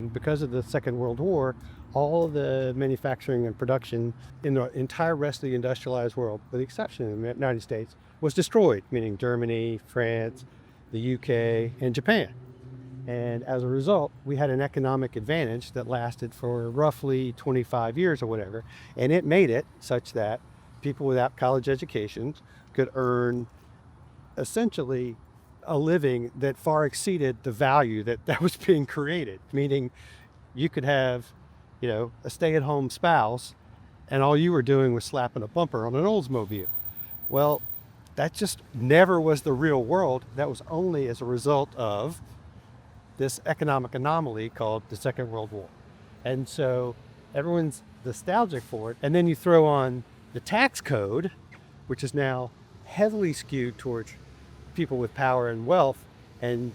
And because of the Second World War, all of the manufacturing and production in the entire rest of the industrialized world, with the exception of the United States, was destroyed, meaning Germany, France, the UK, and Japan. And as a result, we had an economic advantage that lasted for roughly 25 years or whatever. And it made it such that people without college educations could earn essentially a living that far exceeded the value that was being created. Meaning you could have, a stay-at-home spouse and all you were doing was slapping a bumper on an Oldsmobile. Well, that just never was the real world. That was only as a result of this economic anomaly called the Second World War. And so everyone's nostalgic for it. And then you throw on the tax code, which is now heavily skewed towards people with power and wealth. And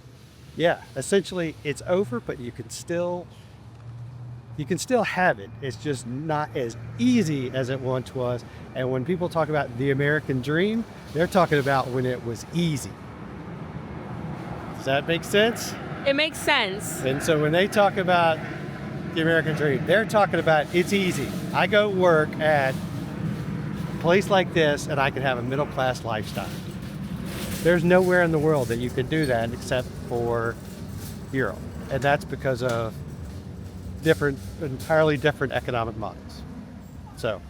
yeah, essentially it's over, but you can still have it. It's just not as easy as it once was. And when people talk about the American dream, they're talking about when it was easy. Does that make sense? It makes sense. And so when they talk about the American dream, they're talking about it's easy. I go work at a place like this and I can have a middle-class lifestyle. There's nowhere in the world that you can do that except for Europe. And that's because of entirely different economic models. So